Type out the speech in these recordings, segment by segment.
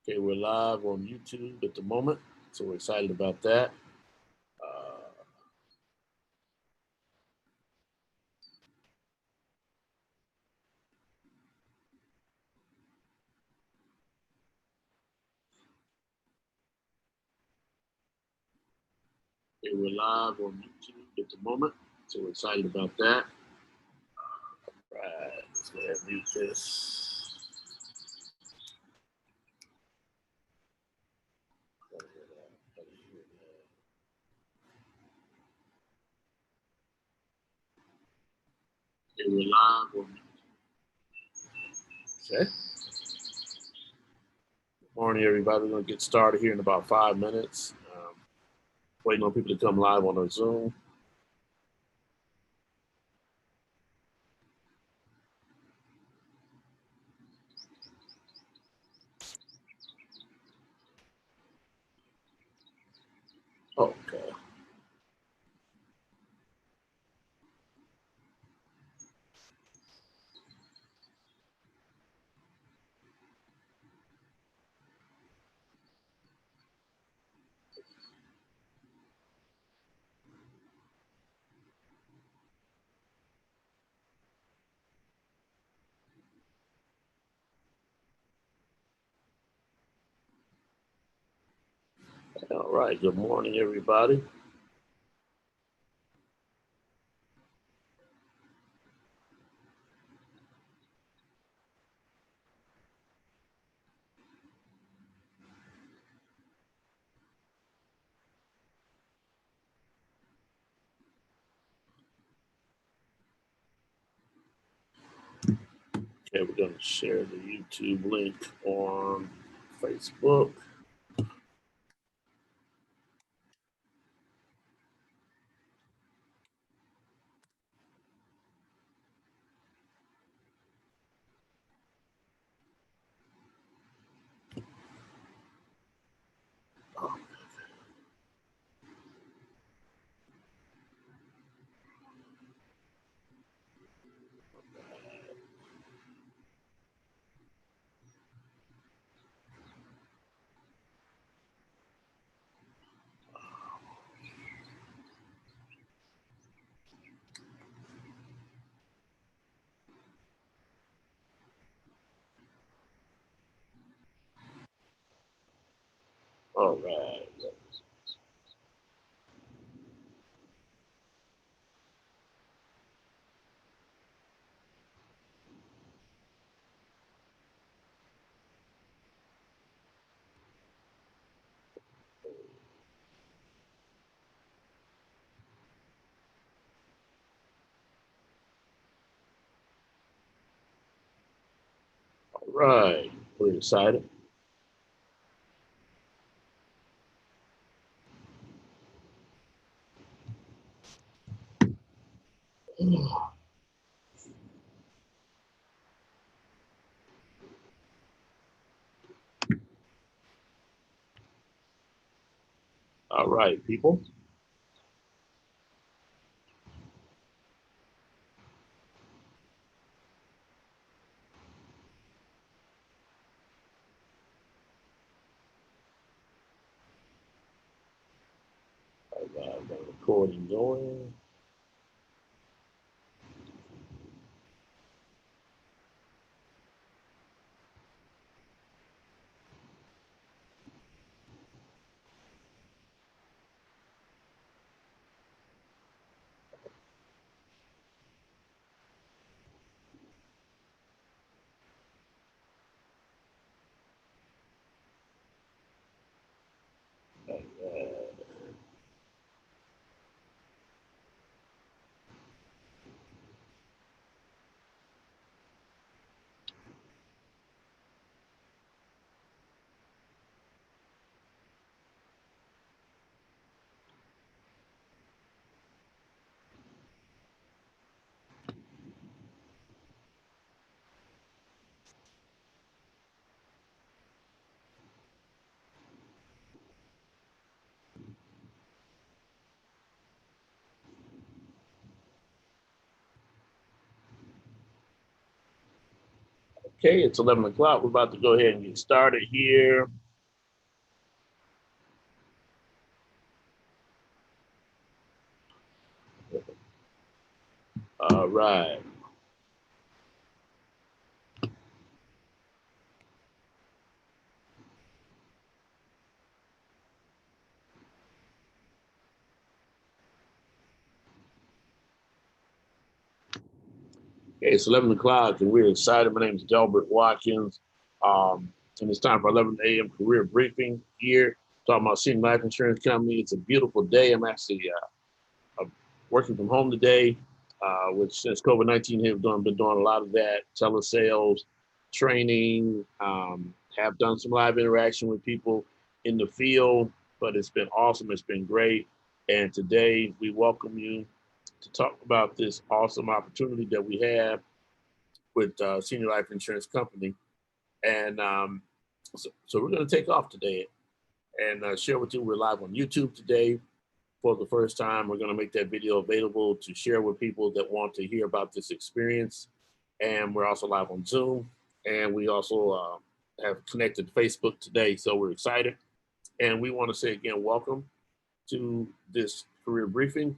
Okay, we're live on YouTube at the moment, so we're excited about that. Okay, we're live on YouTube at the moment, so we're excited about that. Right, let's go ahead and mute this. Okay, we're live on YouTube. Okay. Good morning, everybody. We're going to get started here in about 5 minutes. Waiting on people to come live on our Zoom. Okay. All right. Good morning, everybody. Okay, we're going to share the YouTube link on Facebook. All right. All right. We're excited. All right, people. I got the recording going. Okay, it's 11 o'clock. We're about to go ahead and get started here. All right. Okay, it's 11 o'clock and we're excited. My name is Delbert Watkins. And it's time for 11 a.m. career briefing here, talking about Senior Life Insurance Company. It's a beautiful day. I'm actually working from home today, which since COVID-19 hit, we've been doing a lot of that, telesales, training, have done some live interaction with people in the field, but it's been awesome. It's been great. And today we welcome you to talk about this awesome opportunity that we have with Senior Life Insurance Company. And so we're going to take off today and share with you. We're live on YouTube today for the first time. We're going to make that video available to share with people that want to hear about this experience. And we're also live on Zoom. And we also have connected to Facebook today. So we're excited. And we want to say again, welcome to this career briefing.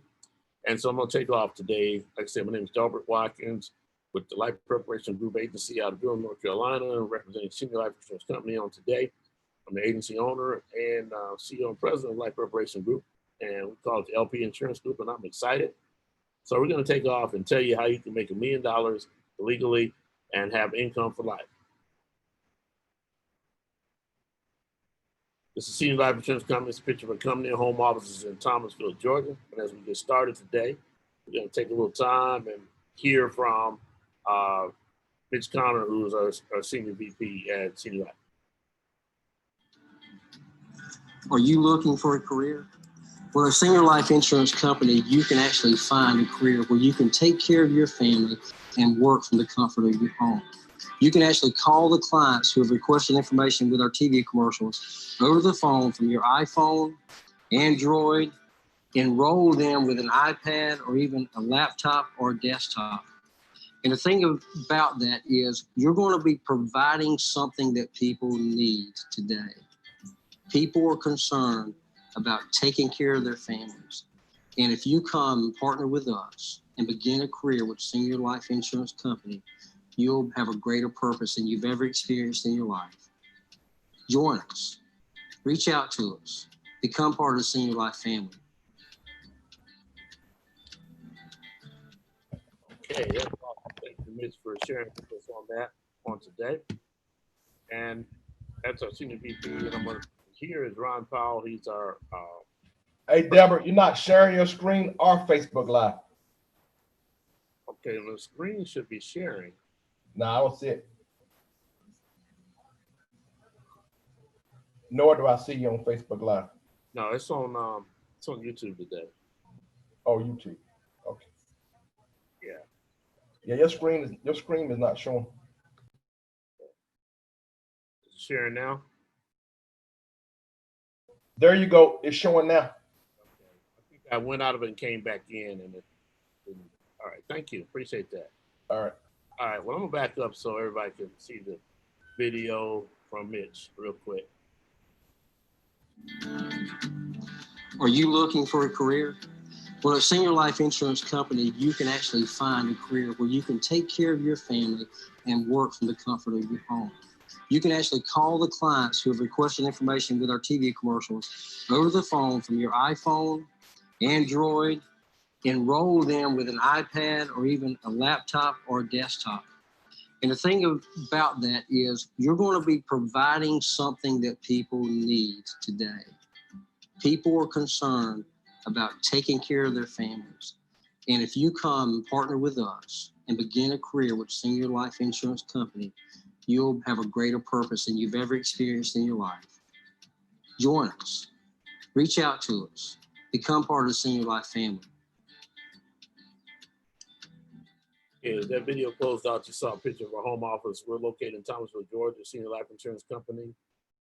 And so I'm going to take off today. Like I said, my name is Delbert Watkins with the Life Preparation Group Agency out of Durham, North Carolina, representing Senior Life Insurance Company on today. I'm the agency owner and CEO and president of Life Preparation Group, and we call it the LP Insurance Group, and I'm excited. So we're going to take off and tell you how you can make $1 million legally and have income for life. This is Senior Life Insurance Company. It's a picture of a company. Home offices in Thomasville, Georgia. And as we get started today, we're going to take a little time and hear from Mitch Connor, who is our Senior VP at Senior Life. Are you looking for a career? Well, at Senior Life Insurance Company, you can actually find a career where you can take care of your family and work from the comfort of your home. You can actually call the clients who have requested information with our TV commercials over the phone from your iPhone, Android, enroll them with an iPad or even a laptop or a desktop. And the thing about that is you're going to be providing something that people need today. People are concerned about taking care of their families. And if you come and partner with us and begin a career with Senior Life Insurance Company, you'll have a greater purpose than you've ever experienced in your life. Join us. Reach out to us. Become part of the Senior Life family. Okay, that's awesome. Thank you, Mitch, for sharing with us on that on today. And that's our Senior VP. And I'm going to, here is Ron Powell. He's our Hey, Deborah, you're not sharing your screen or Facebook Live. okay, the screen should be sharing. No, I don't see it. Nor do I see you on Facebook Live. No, it's on YouTube today. Oh, YouTube. Okay. Yeah. Yeah, your screen is not showing. Is it sharing now? There you go. It's showing now. Okay. I think I went out of it and came back in, and it didn't. All right. Thank you. Appreciate that. All right. All right. Well, I'm gonna back up so everybody can see the video from Mitch real quick. Are you looking for a career? Well, at Senior Life Insurance Company, you can actually find a career where you can take care of your family and work from the comfort of your home. You can actually call the clients who have requested information with our TV commercials over the phone from your iPhone, Android, enroll them with an iPad or even a laptop or a desktop. And the thing about that is you're going to be providing something that people need today. People are concerned about taking care of their families. And if you come and partner with us and begin a career with Senior Life Insurance Company, you'll have a greater purpose than you've ever experienced in your life. Join us. Reach out to us. Become part of the Senior Life family. Yeah, that video closed out. You saw a picture of our home office. We're located in Thomasville, Georgia, Senior Life Insurance Company.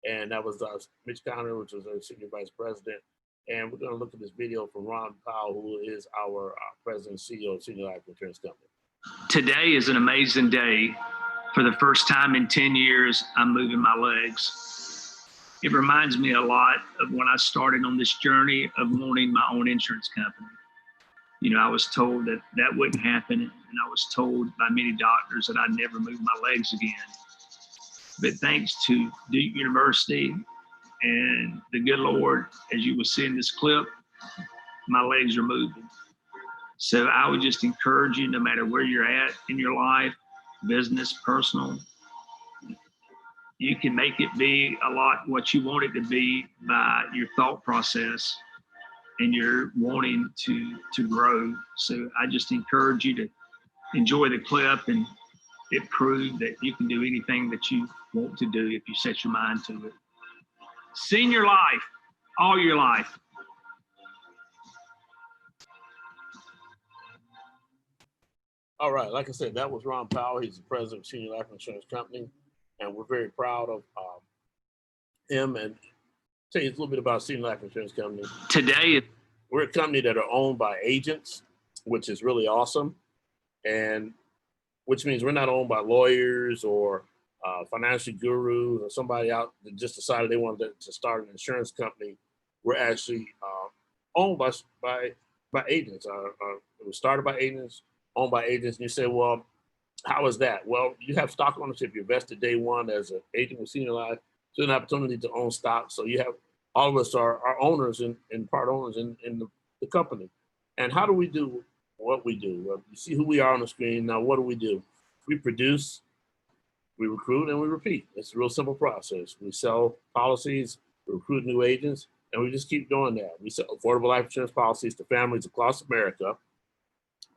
And that was Mitch Connor, which was our Senior Vice President. And we're going to look at this video from Ron Powell, who is our President and CEO of Senior Life Insurance Company. Today is an amazing day For the first time in 10 years, I'm moving my legs. It reminds me a lot of when I started on this journey of wanting my own insurance company. You know, I was told that that wouldn't happen, and I was told by many doctors that I'd never move my legs again. But thanks to Duke University and the good Lord, as you will see in this clip, my legs are moving. So I would just encourage you, no matter where you're at in your life, business, personal, you can make it be a lot what you want it to be by your thought process and your wanting to grow. So I just encourage you to enjoy the clip, and it proved that you can do anything that you want to do if you set your mind to it. Senior life, all your life. All right, like I said, that was Ron Powell. He's the president of Senior Life Insurance Company, and we're very proud of him. And tell you a little bit about Senior Life Insurance Company. Today, We're a company that are owned by agents, which is really awesome, and which means we're not owned by lawyers or financial gurus or somebody out that just decided they wanted to start an insurance company. We're actually owned by agents. It was started by agents, owned by agents. And you say, well, how is that? Well, you have stock ownership. You're vested day one as an agent with Senior Life. So an opportunity to own stock. So you have, all of us are owners and part owners in the company. And how do we do what we do? Well, you see who we are on the screen. Now, what do? We produce, we recruit, and we repeat. It's a real simple process. We sell policies, we recruit new agents, and we just keep doing that. We sell affordable life insurance policies to families across America.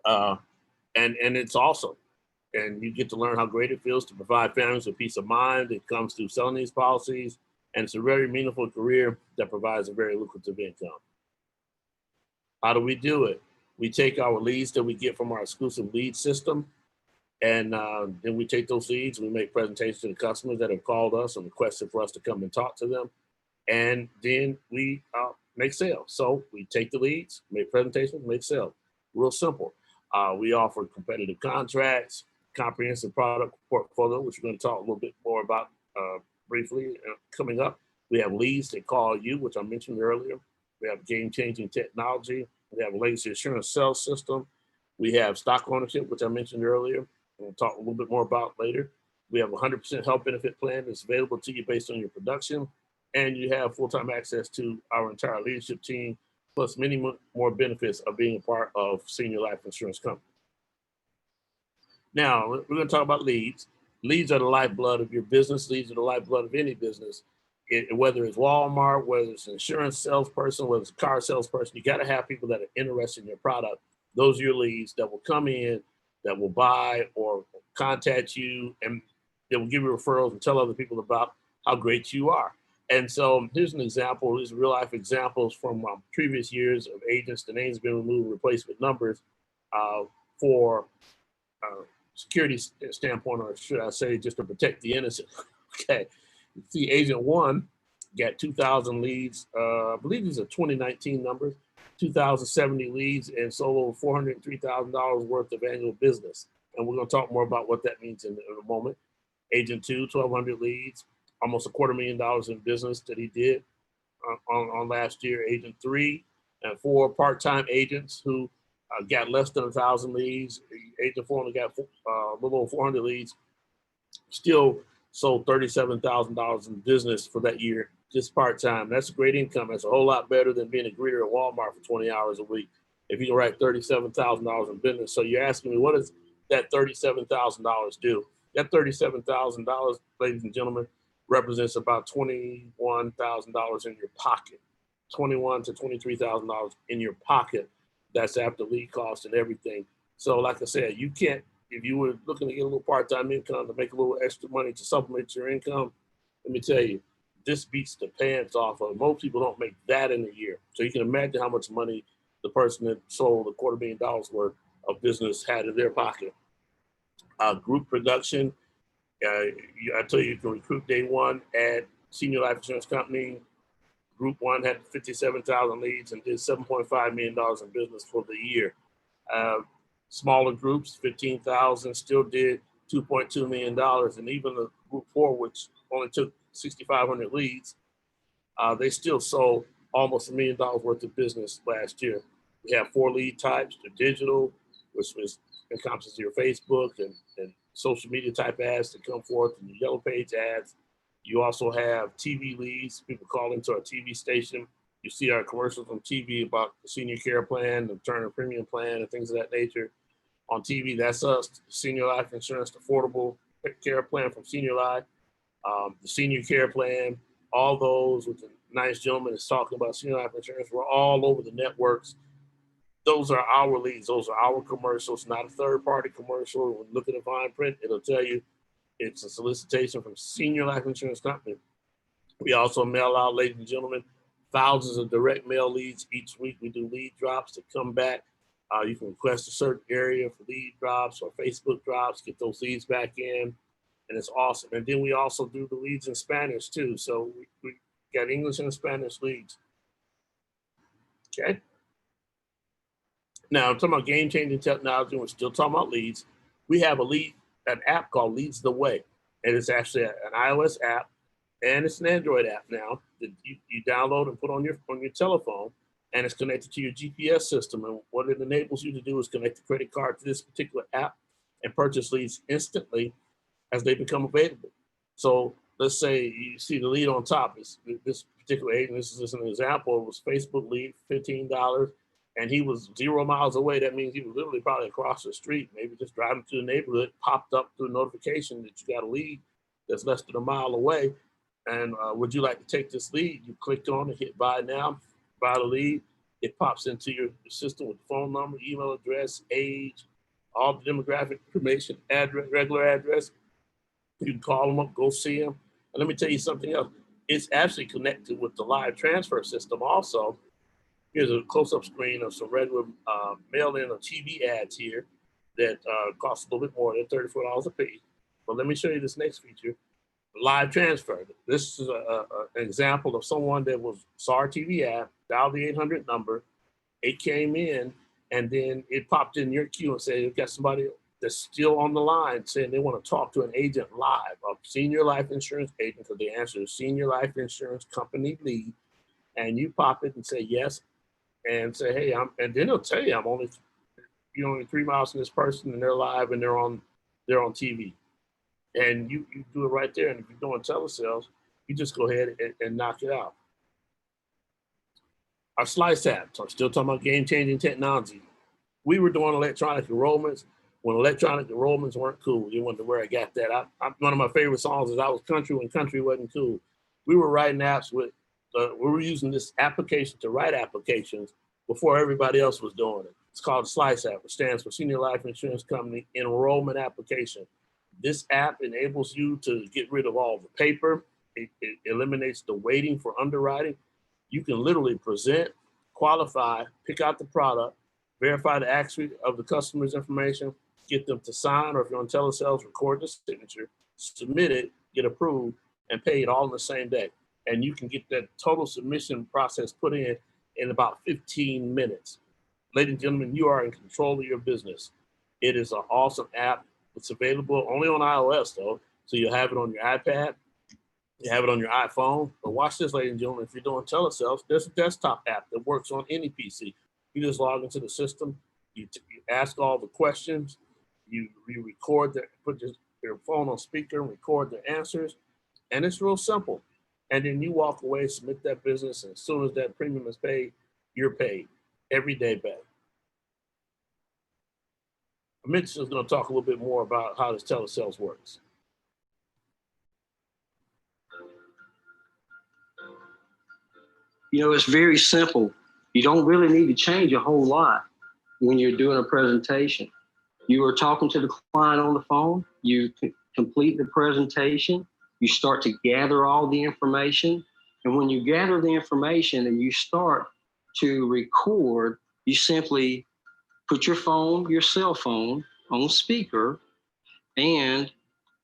And it's awesome. And you get to learn how great it feels to provide families with peace of mind. It comes through selling these policies. And it's a very meaningful career that provides a very lucrative income. How do we do it? We take our leads that we get from our exclusive lead system, and then we take those leads, we make presentations to the customers that have called us and requested for us to come and talk to them. And then we make sales. So we take the leads, make presentations, make sales. Real simple. We offer competitive contracts, comprehensive product portfolio, which we're going to talk a little bit more about briefly coming up. We have leads that call you, which I mentioned earlier. We have game-changing technology. We have a legacy assurance sales system. We have stock ownership, which I mentioned earlier. We'll talk a little bit more about later. We have a 100% health benefit plan that's available to you based on your production. And you have full-time access to our entire leadership team, plus many more benefits of being a part of Senior Life Insurance Company. Now, we're going to talk about leads. Leads are the lifeblood of your business. Leads are the lifeblood of any business. Whether it's Walmart, whether it's an insurance salesperson, whether it's a car salesperson, you got to have people that are interested in your product. Those are your leads that will come in, that will buy or contact you, and they will give you referrals and tell other people about how great you are. And so here's an example. These are real life examples from previous years of agents. The names have been removed, replaced with numbers for security standpoint, or should I say just to protect the innocent. Okay. You see agent one got 2,000 leads. I believe these are 2019 numbers, 2,070 leads, and sold over $403,000 worth of annual business. And we're going to talk more about what that means in a moment. Agent two, 1,200 leads, almost $250,000 in business that he did on last year. Agent three and four part-time agents who got less than 1,000 leads. Agent four only got a little over 400 leads. Still sold $37,000 in business for that year, just part-time. That's a great income. That's a whole lot better than being a greeter at Walmart for 20 hours a week. If you can write $37,000 in business. So you're asking me, what does that $37,000 do? That $37,000, ladies and gentlemen, represents about $21,000 in your pocket, $21,000 to $23,000 in your pocket. That's after lead costs and everything. So like I said, you can't, if you were looking to get a little part-time income to make a little extra money to supplement your income, let me tell you, this beats the pants off of. Most people don't make that in a year. So you can imagine how much money the person that sold $250,000 worth of business had in their pocket. Group production, I tell you can recruit day one at Senior Life Insurance Company. Group one had 57,000 leads and did $7.5 million in business for the year. Smaller groups, 15,000, still did $2.2 million. And even the Group 4, which only took 6,500 leads, they still sold almost $1 million worth of business last year. We have 4 lead types: the digital, which encompasses your Facebook and social media type ads that come forth, and the yellow page ads. You also have TV leads. People call into our TV station. You see our commercials on TV about the senior care plan, the Turner premium plan, and things of that nature. On TV, that's us. Senior life insurance, the affordable care plan from Senior Life, the senior care plan, all those with the nice gentleman is talking about senior life insurance. We're all over the networks. Those are our leads. Those are our commercials, not a third-party commercial. When you look at the fine print, it'll tell you it's a solicitation from Senior Life Insurance Company. We also mail out, ladies and gentlemen, thousands of direct mail leads each week. We do lead drops that come back. You can request a certain area for lead drops or Facebook drops, get those leads back in, and it's awesome. And then we also do the leads in Spanish too. So we got English and Spanish leads. Okay. Now, I'm talking about game-changing technology. We're still talking about leads. We have an app called Leads the Way. And it's actually an iOS app, and it's an Android app now that you download and put on your telephone, and it's connected to your GPS system. And what it enables you to do is connect the credit card to this particular app and purchase leads instantly as they become available. So let's say you see the lead on top. This particular agent, this is just an example, it was Facebook lead, $15. And he was 0 miles away. That means he was literally probably across the street, maybe just driving through the neighborhood, popped up through a notification that you got a lead that's less than a mile away. And would you like to take this lead? You clicked on it, hit buy now, buy the lead. It pops into your system with the phone number, email address, age, all the demographic information, address, regular address. You can call them up, go see them. And let me tell you something else. It's actually connected with the live transfer system also. Here's a close-up screen of some regular mail-in or TV ads here that cost a little bit more than $34 a piece. But let me show you this next feature, live transfer. This is an example of someone that saw our TV ad, dialed the 800 number, it came in, and then it popped in your queue and said, you've got somebody that's still on the line saying they want to talk to an agent live, a senior life insurance agent, because the answer is Senior Life Insurance Company lead. And you pop it and say yes, and say, hey, and then it'll tell you I'm only 3 miles from this person, and they're live and they're on TV. And you do it right there. And if you're doing telesales, you just go ahead and knock it out. Our Slice app, so I'm still talking about game-changing technology. We were doing electronic enrollments when electronic enrollments weren't cool. You wonder where I got that. One of my favorite songs is I Was Country When Country Wasn't Cool. We were writing apps we were using this application to write applications before everybody else was doing it. It's called Slice app, which stands for Senior Life Insurance Company Enrollment Application. This app enables you to get rid of all the paper. It eliminates the waiting for underwriting. You can literally present, qualify, pick out the product, verify the accuracy of the customer's information, get them to sign, or if you're on telesales, record the signature, submit it, get approved, and pay it all in the same day. And you can get that total submission process put in about 15 minutes. Ladies and gentlemen, you are in control of your business. It is an awesome app. It's available only on iOS though. So you'll have it on your iPad, you have it on your iPhone. But watch this, ladies and gentlemen, if you're doing telesales, there's a desktop app that works on any PC. You just log into the system, you ask all the questions, you record put your phone on speaker and record the answers. And it's real simple. And then you walk away, submit that business, and as soon as that premium is paid, you're paid. Every day back. Mitch is going to talk a little bit more about how this telesales works. It's very simple. You don't really need to change a whole lot when you're doing a presentation. You are talking to the client on the phone, you complete the presentation, you start to gather all the information. And when you gather the information and you start to record, you simply put your cell phone on speaker, and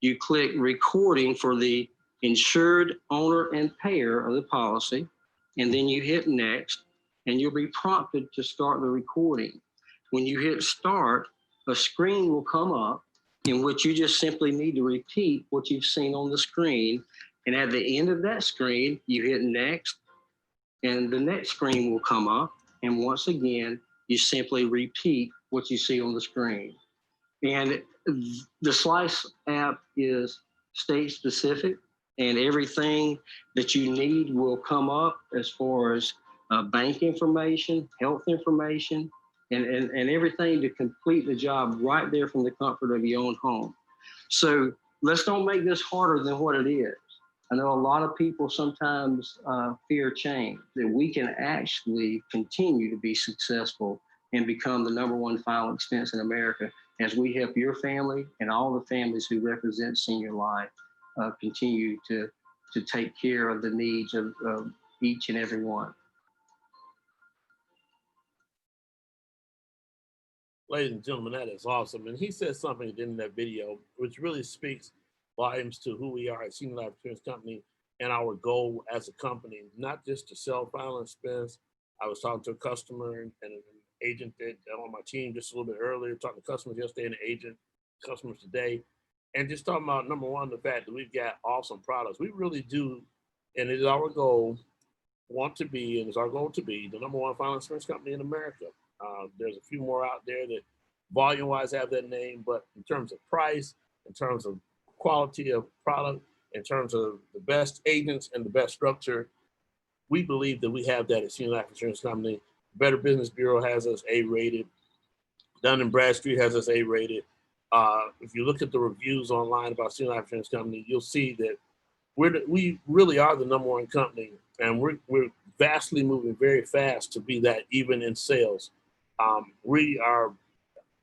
you click recording for the insured owner and payer of the policy. And then you hit next, and you'll be prompted to start the recording. When you hit start, a screen will come up in which you just simply need to repeat what you've seen on the screen. And at the end of that screen, you hit next, and the next screen will come up. And once again, you simply repeat what you see on the screen. And the Slice app is state specific, and everything that you need will come up as far as bank information, health information, and everything to complete the job right there from the comfort of your own home. So let's don't make this harder than what it is. I know a lot of people sometimes fear change, that we can actually continue to be successful and become the #1 final expense in America as we help your family and all the families who represent Senior Life continue to take care of the needs of each and every one. Ladies and gentlemen, that is awesome. And he said something in that video, which really speaks volumes to who we are at Senior Life Insurance Company and our goal as a company, not just to sell final expense. I was talking to a customer and an agent that on my team just a little bit earlier, talking to customers yesterday and an agent, customers today, and just talking about number one, the fact that we've got awesome products. We really do, and it is our goal, want to be, and it's our goal to be the #1 final expense company in America. There's a few more out there that volume-wise have that name, but in terms of price, in terms of quality of product, in terms of the best agents and the best structure, we believe that we have that at Senior Life Insurance Company. Better Business Bureau has us A-rated. Dun & Bradstreet has us A-rated. If you look at the reviews online about Senior Life Insurance Company, you'll see that we really are the #1 company, and we're vastly moving very fast to be that even in sales. We are,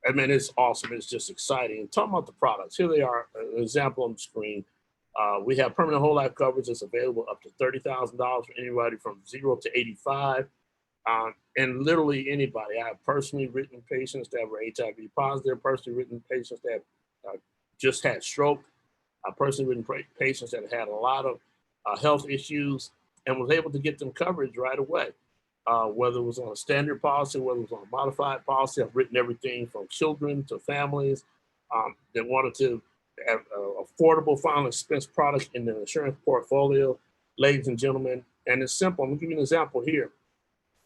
I mean, it's awesome. It's just exciting. And talking about the products, here they are, an example on the screen. We have permanent whole life coverage that's available up to $30,000 for anybody from 0 to 85. And literally anybody. I have personally written patients that were HIV positive, personally written patients that just had stroke, personally written patients that had a lot of health issues and was able to get them coverage right away. Whether it was on a standard policy, whether it was on a modified policy, I've written everything from children to families that wanted to have affordable final expense products in the insurance portfolio, ladies and gentlemen. And it's simple. I'm gonna give you an example here.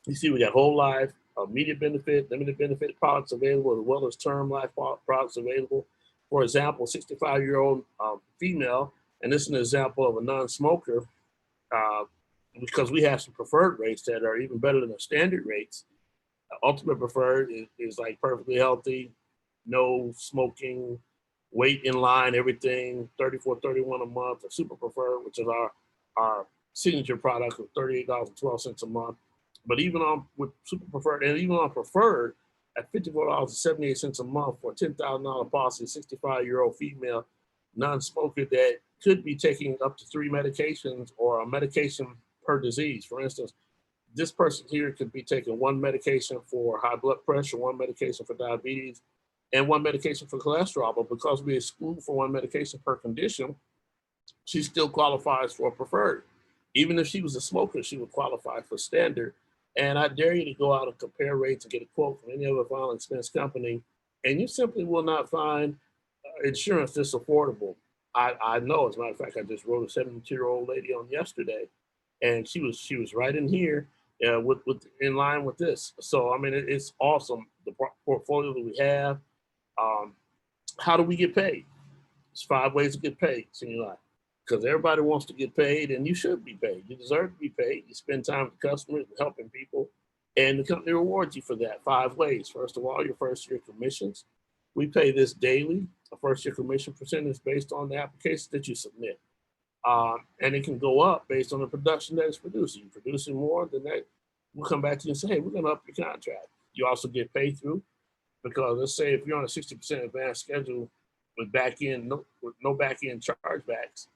You see, we got whole life, immediate benefit, limited benefit products available, as well as term life products available. For example, 65-year-old female, and this is an example of a non-smoker, because we have some preferred rates that are even better than the standard rates. Ultimate preferred is like perfectly healthy, no smoking, weight in line, everything, $34.31 a month. A super preferred, which is our signature product of $38.12 a month. But even on with super preferred and even on preferred at $54.78 a month for a $10,000 policy, 65-year-old female non-smoker that could be taking up to 3 medications or a medication per disease. For instance, this person here could be taking 1 medication for high blood pressure, 1 medication for diabetes, and 1 medication for cholesterol. But because we exclude for 1 medication per condition, she still qualifies for preferred. Even if she was a smoker, she would qualify for standard. And I dare you to go out and compare rates and get a quote from any other final expense company, and you simply will not find insurance this affordable. I know, as a matter of fact, I just wrote a 72-year-old lady on yesterday, and she was right in here with in line with this. So I mean, it's awesome, the portfolio that we have. How do we get paid? There's 5 ways to get paid, Senior Life, because everybody wants to get paid, and you should be paid. You deserve to be paid. You spend time with customers, helping people, and the company rewards you for that 5 ways. First of all, your first-year commissions. We pay this daily. A first-year commission percentage is based on the application that you submit. And it can go up based on the production that it's producing. You're producing more than that, we'll come back to you and say, hey, we're going to up your contract. You also get paid through, because let's say if you're on a 60% advance schedule with no back-end chargebacks,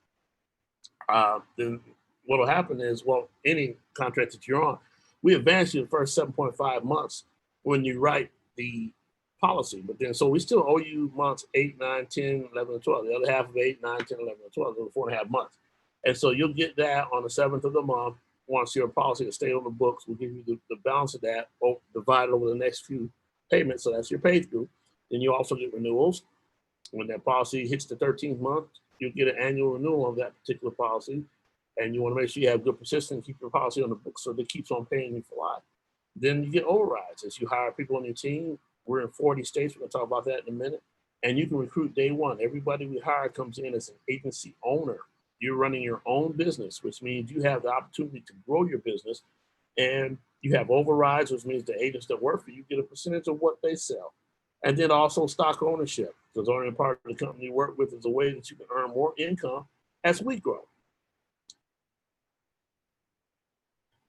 then what will happen is, well, any contract that you're on, we advance you the first 7.5 months when you write the policy. But then, so we still owe you months 8, 9, 10, 11, and 12. The other half of 8, 9, 10, 11, and 12, those are 4.5 months. And so you'll get that on the 7th of the month. Once your policy is stayed on the books, we'll give you the balance of that divided over the next few payments. So that's your pay through. Then you also get renewals. When that policy hits the 13th month, you'll get an annual renewal of that particular policy. And you want to make sure you have good persistence, keep your policy on the book so that it keeps on paying you for life. Then you get overrides as you hire people on your team. We're in 40 states. We're going to talk about that in a minute. And you can recruit day one. Everybody we hire comes in as an agency owner. You're running your own business, which means you have the opportunity to grow your business. And you have overrides, which means the agents that work for you get a percentage of what they sell. And then also stock ownership, because owning part of the company you work with is a way that you can earn more income as we grow.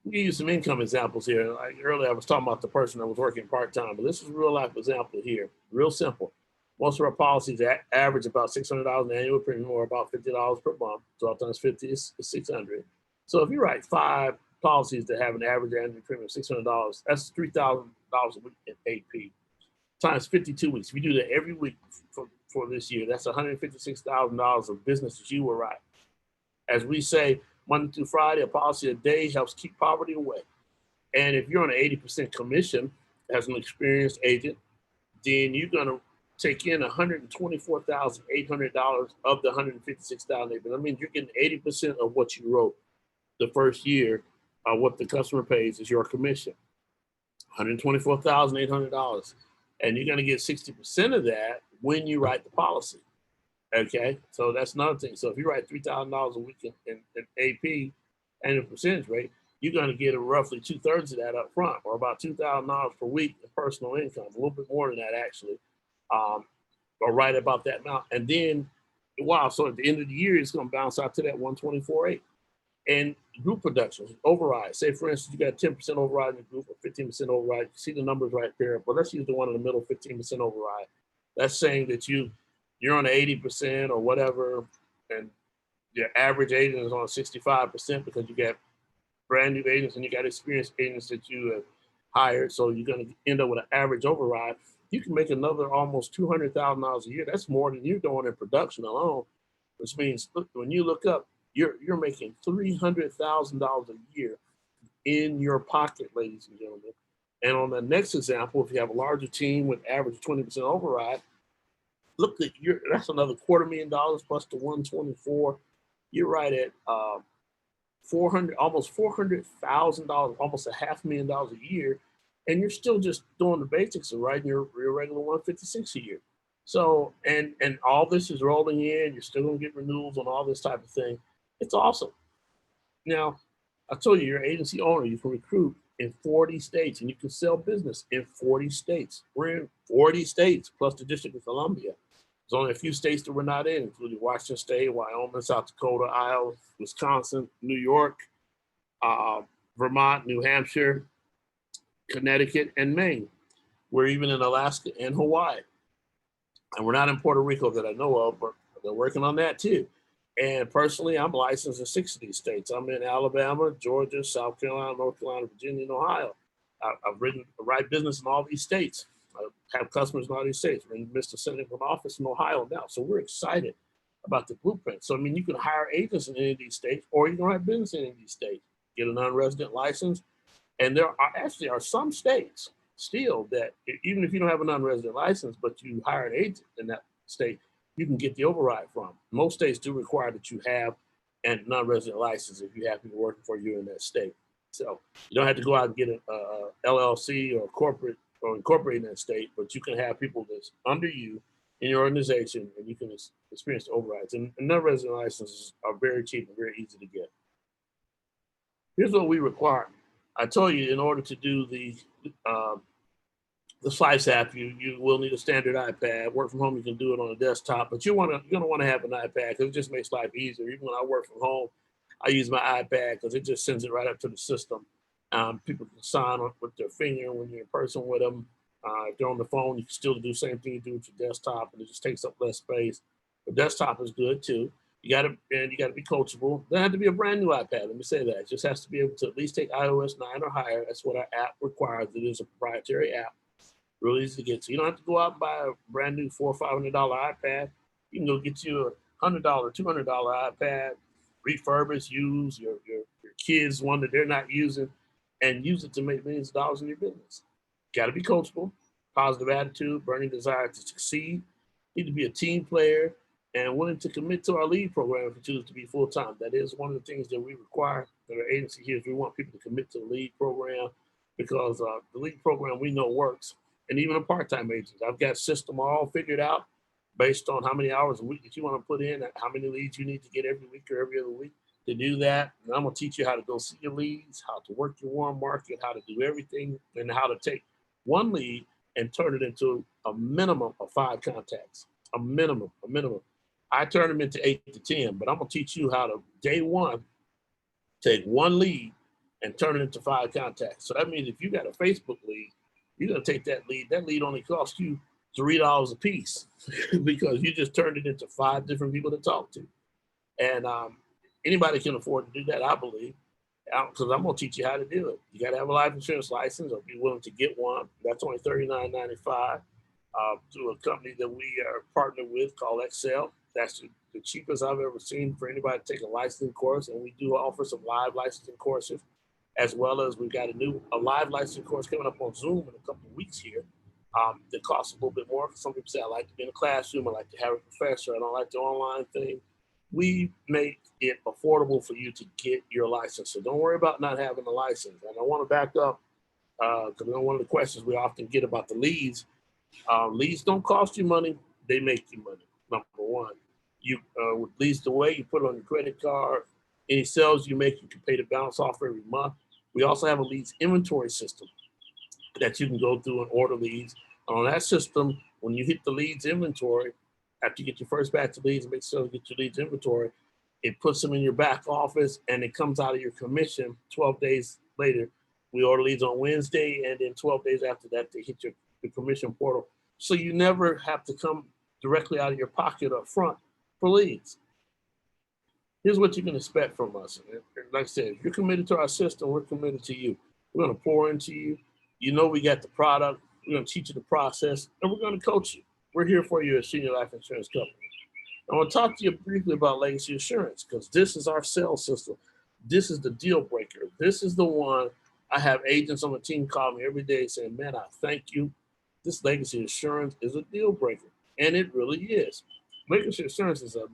We use some income examples here. Like earlier, I was talking about the person that was working part-time, but this is a real life example here. Real simple. Most of our policies average about $600 in annual premium, or about $50 per month. 12 times 50 is $600. So if you write 5 policies that have an average annual premium of $600, that's $3,000 a week in AP. Times 52 weeks. If you do that every week for this year, that's $156,000 of business that you will write. As we say, Monday through Friday, a policy a day helps keep poverty away. And if you're on an 80% commission as an experienced agent, then you're going to take in $124,800 of the $156,000. That means you're getting 80% of what you wrote the first year. What the customer pays is your commission, $124,800. And you're going to get 60% of that when you write the policy. Okay, so that's another thing. So if you write $3,000 a week in AP annual percentage rate, you're going to get roughly 2/3 of that up front, or about $2,000 per week in personal income, a little bit more than that actually, or right about that amount. And then, wow, so at the end of the year, it's going to bounce out to that 124.8. And group productions, override. Say, for instance, you got 10% override in the group or 15% override. You see the numbers right there, but let's use the one in the middle, 15% override. That's saying that you're on 80% or whatever, and your average agent is on 65% because you got brand new agents and you got experienced agents that you have hired. So you're going to end up with an average override. You can make another almost $200,000 a year. That's more than you're doing in production alone, which means when you look up, you're making $300,000 a year in your pocket, ladies and gentlemen. And on the next example, if you have a larger team with average 20% override, look at that's another $250,000 plus the 124. You're right at almost $400,000, almost $500,000 a year, and you're still just doing the basics of writing your regular 156 a year. So and all this is rolling in. You're still gonna get renewals on all this type of thing. It's awesome. Now, I told you, you're an agency owner. You can recruit in 40 states, and you can sell business in 40 states. We're in 40 states, plus the District of Columbia. There's only a few states that we're not in, including Washington State, Wyoming, South Dakota, Iowa, Wisconsin, New York, Vermont, New Hampshire, Connecticut, and Maine. We're even in Alaska and Hawaii. And we're not in Puerto Rico that I know of, but they're working on that too. And personally, I'm licensed in 6 of these states. I'm in Alabama, Georgia, South Carolina, North Carolina, Virginia, and Ohio. I've write business in all these states. I have customers in all these states. We're in Mr. Senator office in Ohio now. So we're excited about the blueprint. So, I mean, you can hire agents in any of these states, or you can have business in any of these states. Get a non-resident license. And there are some states still that even if you don't have a non-resident license, but you hire an agent in that state, you can get the override from. Most states do require that you have a non-resident license if you have people working for you in that state. So you don't have to go out and get an LLC or corporate or incorporate in that state, but you can have people that's under you in your organization, and you can experience the overrides. And non-resident licenses are very cheap and very easy to get. Here's what we require. I told you, in order to do the Slice app, you will need a standard iPad. Work from home, you can do it on a desktop, but you're gonna want to have an iPad because it just makes life easier. Even when I work from home, I use my iPad because it just sends it right up to the system. People can sign on with their finger when you're in person with them. If they're on the phone, you can still do the same thing you do with your desktop, and it just takes up less space. The desktop is good too. You gotta be coachable. Doesn't have to be a brand new iPad. Let me say that. It just has to be able to at least take iOS 9 or higher. That's what our app requires. It is a proprietary app. Really easy to get. So you don't have to go out and buy a brand new $400 or $500 iPad. You can go get you a $100, $200 iPad, refurbish, use your kids' one that they're not using, and use it to make millions of dollars in your business. Got to be coachable, positive attitude, burning desire to succeed, need to be a team player and willing to commit to our lead program if you choose to be full-time. That is one of the things that we require at our agency here is we want people to commit to the lead program because the lead program we know works. And even a part-time agent, I've got system all figured out based on how many hours a week that you want to put in, how many leads you need to get every week or every other week to do that. And I'm gonna teach you how to go see your leads, how to work your warm market, how to do everything, and how to take one lead and turn it into a minimum of 5 contacts. A minimum. I turn them into 8 to 10, but I'm gonna teach you how to day one take one lead and turn it into 5 contacts. So that means if you got a Facebook lead, you're gonna take that lead. That lead only costs you $3 a piece because you just turned it into 5 different people to talk to. And anybody can afford to do that, I believe, because I'm gonna teach you how to do it. You gotta have a life insurance license or be willing to get one. That's only $39.95 through a company that we are partnered with called Excel. That's the cheapest I've ever seen for anybody to take a licensing course. And we do offer some live licensing courses, as well as we've got a live licensing course coming up on Zoom in a couple of weeks here. That costs a little bit more. Some people say I like to be in a classroom, I like to have a professor, I don't like the online thing. We make it affordable for you to get your license. So don't worry about not having a license. And I want to back up because one of the questions we often get about the leads. Leads don't cost you money, they make you money. Number one, you with leads the way you put it on your credit card. Any sales you make, you can pay the balance off every month. We also have a leads inventory system that you can go through and order leads. On that system, when you hit the leads inventory, after you get your first batch of leads and make sure you get your leads inventory, it puts them in your back office and it comes out of your commission 12 days later. We order leads on Wednesday, and then 12 days after that, they hit your commission portal. So you never have to come directly out of your pocket up front for leads. Here's what you can expect from us. Like I said, if you're committed to our system, we're committed to you. We're going to pour into you. You know we got the product. We're going to teach you the process, and we're going to coach you. We're here for you at Senior Life Insurance Company. I want to talk to you briefly about Legacy Assurance because this is our sales system. This is the deal breaker. This is the one I have agents on the team call me every day saying, man, I thank you. This Legacy Assurance is a deal breaker, and it really is. Legacy Assurance is a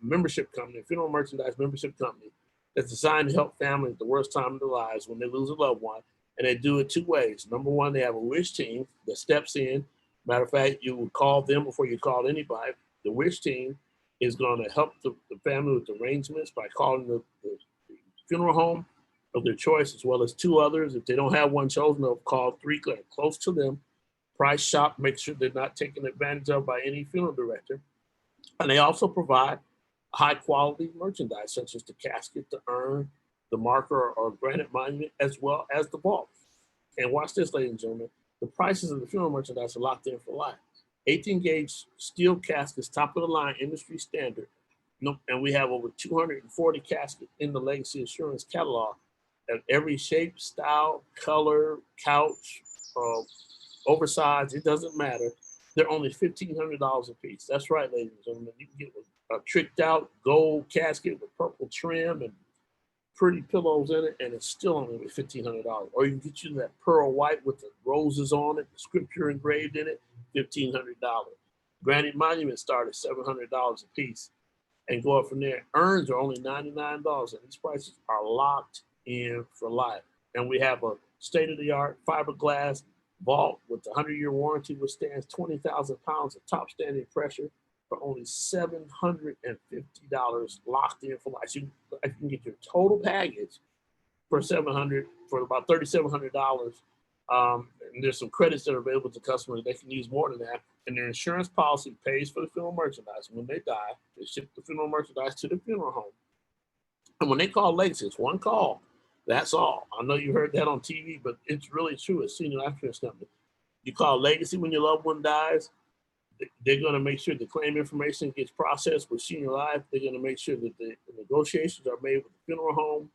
membership company, a funeral merchandise membership company that's designed to help families at the worst time of their lives when they lose a loved one, and they do it 2 ways. Number one, they have a wish team that steps in. Matter of fact, you would call them before you call anybody. The wish team is going to help the family with arrangements by calling the funeral home of their choice, as well as 2 others. If they don't have one chosen, they'll call 3 close to them, price shop, make sure they're not taken advantage of by any funeral director. And they also provide high quality merchandise, such as the casket, the urn, the marker or granite monument, as well as the vault. And watch this, ladies and gentlemen, the prices of the funeral merchandise are locked in for life. 18 gauge steel caskets, top of the line, industry standard. And we have over 240 caskets in the Legacy Assurance catalog of every shape, style, color, couch, oversized, it doesn't matter. They're only $1,500 a piece. That's right, ladies and gentlemen. You can get a tricked out gold casket with purple trim and pretty pillows in it, and it's still only $1,500. Or you can get you that pearl white with the roses on it, the scripture engraved in it, $1,500. Granite monuments start at $700 a piece and go up from there. Urns are only $99, and these prices are locked in for life. And we have a state-of-the-art fiberglass vault with a 100-year warranty, withstands 20,000 pounds of top standing pressure for only $750 locked in for life. So you can get your total package for about $3,700. And there's some credits that are available to customers. They can use more than that. And their insurance policy pays for the funeral merchandise. When they die, they ship the funeral merchandise to the funeral home. And when they call Legacy, it's one call. That's all. I know you heard that on TV, but it's really true. It's Senior Life Insurance Company. You call Legacy when your loved one dies. They're going to make sure the claim information gets processed with Senior Life. They're going to make sure that the negotiations are made with the funeral home.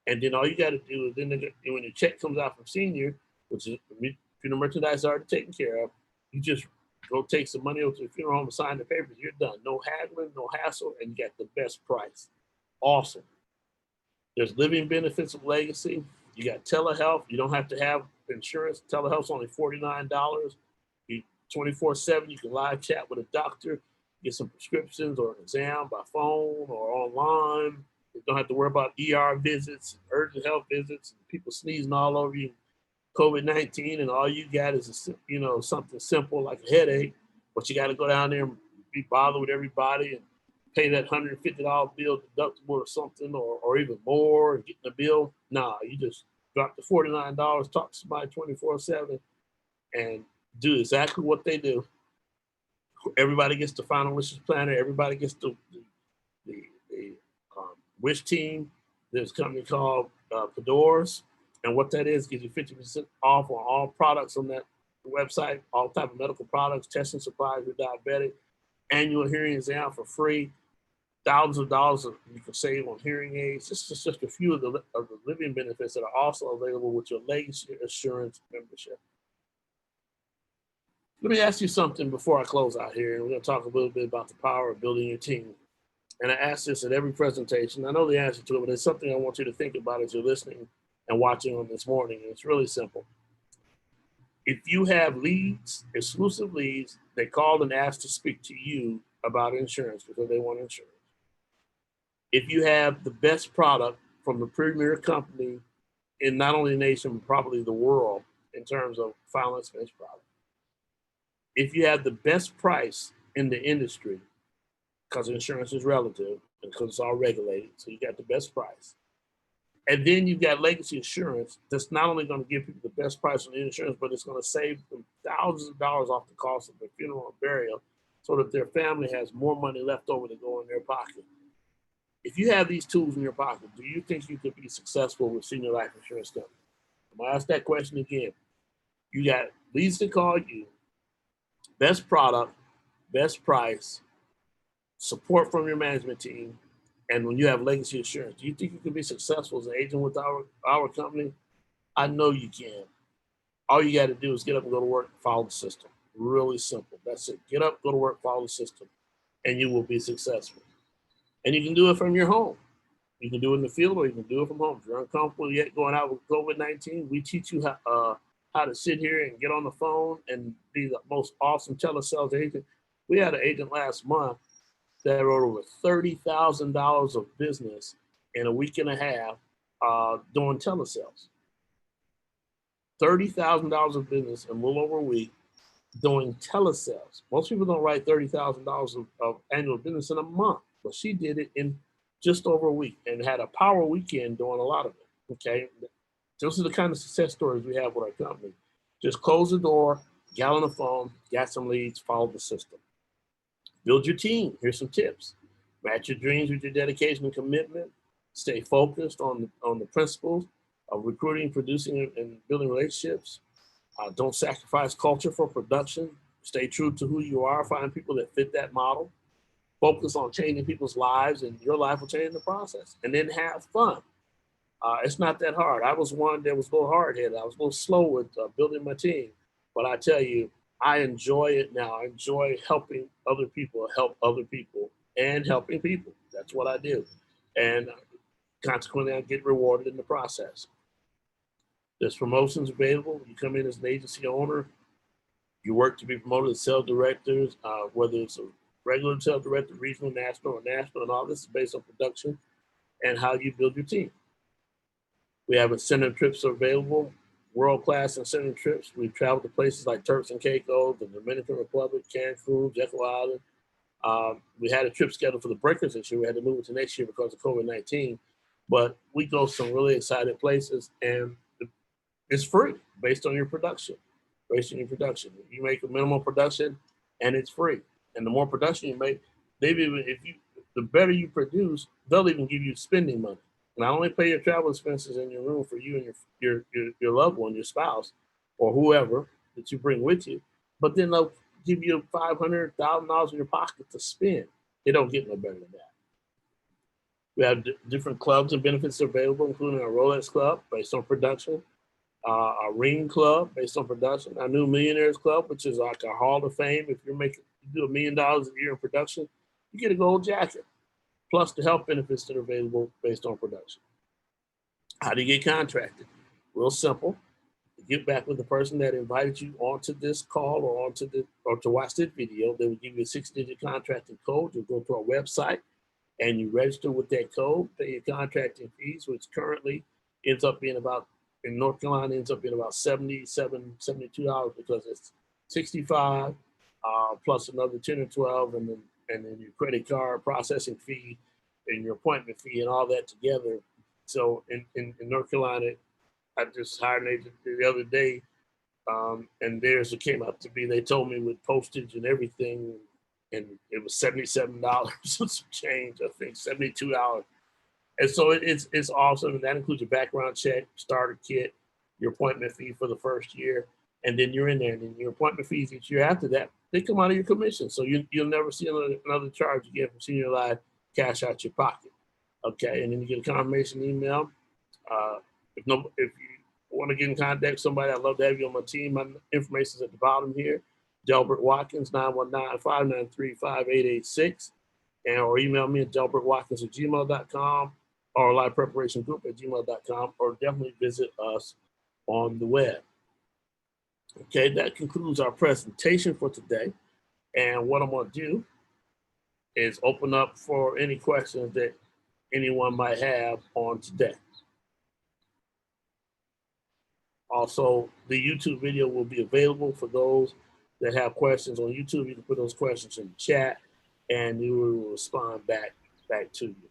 And then all you got to do is then when the check comes out from Senior, which is funeral merchandise is already taken care of, you just go take some money over to the funeral home and sign the papers. You're done. No haggling, no hassle, and you got the best price. Awesome. There's living benefits of Legacy. You got telehealth. You don't have to have insurance. Telehealth's only $49. You 24/7. You can live chat with a doctor, get some prescriptions or an exam by phone or online. You don't have to worry about ER visits, urgent health visits, and people sneezing all over you, COVID-19, and all you got is something simple like a headache, but you got to go down there and be bothered with everybody and pay that $150 bill deductible or something, or even more, and getting the bill. Nah, you just drop the $49, talk to somebody 24/7, and do exactly what they do. Everybody gets the final wishes planner. Everybody gets the wish team. There's a company called Fedoras, and what that is gives you 50% off on all products on that website, all type of medical products, testing supplies for diabetic, annual hearing exam for free, thousands of dollars you can save on hearing aids. This is just a few of the living benefits that are also available with your Legacy Assurance membership. Let me ask you something before I close out here, and we're going to talk a little bit about the power of building your team. And I ask this at every presentation. I know the answer to it, but it's something I want you to think about as you're listening and watching on this morning. And it's really simple. If you have leads, exclusive leads, they call and ask to speak to you about insurance because they want insurance. If you have the best product from the premier company in not only the nation, but probably the world in terms of final expense product. If you have the best price in the industry, because insurance is relative and because it's all regulated, so you got the best price. And then you've got Legacy Assurance that's not only going to give people the best price on the insurance, but it's going to save them thousands of dollars off the cost of their funeral and burial so that their family has more money left over to go in their pocket. If you have these tools in your pocket, do you think you could be successful with Senior Life Insurance Company? I'm going to ask that question again. You got leads to call you, best product, best price, support from your management team, and when you have Legacy Assurance, do you think you can be successful as an agent with our company? I know you can. All you got to do is get up and go to work and follow the system. Really simple. That's it. Get up, go to work, follow the system, and you will be successful. And you can do it from your home. You can do it in the field or you can do it from home. If you're uncomfortable yet going out with COVID-19, we teach you how to sit here and get on the phone and be the most awesome telesales agent. We had an agent last month that wrote over $30,000 of business in a week and a half doing telesales. $30,000 of business in a little over a week doing telesales. Most people don't write $30,000 of annual business in a month, but she did it in just over a week and had a power weekend doing a lot of it, okay? Those are the kind of success stories we have with our company. Just close the door, get on the phone, got some leads, follow the system. Build your team. Here's some tips. Match your dreams with your dedication and commitment. Stay focused on the principles of recruiting, producing, and building relationships. Don't sacrifice culture for production. Stay true to who you are. Find people that fit that model. Focus on changing people's lives, and your life will change in the process. And then have fun. It's not that hard. I was one that was a little hard-headed. I was a little slow with building my team. But I tell you, I enjoy it now. I enjoy helping other people, help other people, and helping people. That's what I do. And consequently, I get rewarded in the process. There's promotions available. You come in as an agency owner. You work to be promoted as sales directors, whether it's a regular sales director, regional, national, and all this is based on production and how you build your team. We have incentive trips available, world-class incentive trips. We've traveled to places like Turks and Caicos, the Dominican Republic, Cancun, Jekyll Island. We had a trip scheduled for the Breakers this year. We had to move it to next year because of COVID-19. But we go some really exciting places, and it's free based on your production. Based on your production. You make a minimum production, and it's free. And the more production you make, the better you produce, they'll even give you spending money. Not only pay your travel expenses in your room for you and your loved one, your spouse, or whoever that you bring with you, but then they'll give you $500,000 in your pocket to spend. They don't get no better than that. We have different clubs and benefits available, including our Rolex Club based on production, our Ring Club based on production, our New Millionaires Club, which is like our Hall of Fame. If you do $1 million a year in production, you get a gold jacket, plus the health benefits that are available based on production. How do you get contracted? Real simple. get back with the person that invited you onto this call or to watch this video. They will give you a 6-digit contracting code. You go to our website and you register with that code, pay your contracting fees, which currently ends up being about, in North Carolina, ends up being about $72 because it's 65 plus another 10 or 12, and then your credit card processing fee and your appointment fee and all that together. So in North Carolina, I just hired an agent the other day, and theirs came up to be, they told me with postage and everything, and it was $77 and some change, I think $72. And so it's awesome. And that includes your background check, starter kit, your appointment fee for the first year, and then you're in there. And then your appointment fees each year after that, they come out of your commission. So you'll never see another charge you get from Senior Life cash out your pocket. Okay, and then you get a confirmation email. If you want to get in contact with somebody, I'd love to have you on my team. My information is at the bottom here. Delbert Watkins, 919-593-5886. Or email me at delbertwatkins@gmail.com or livepreparationgroup@gmail.com, or definitely visit us on the web. Okay, that concludes our presentation for today. And what I'm going to do is open up for any questions that anyone might have on today. Also, the YouTube video will be available for those that have questions on YouTube. You can put those questions in the chat and we will respond back to you.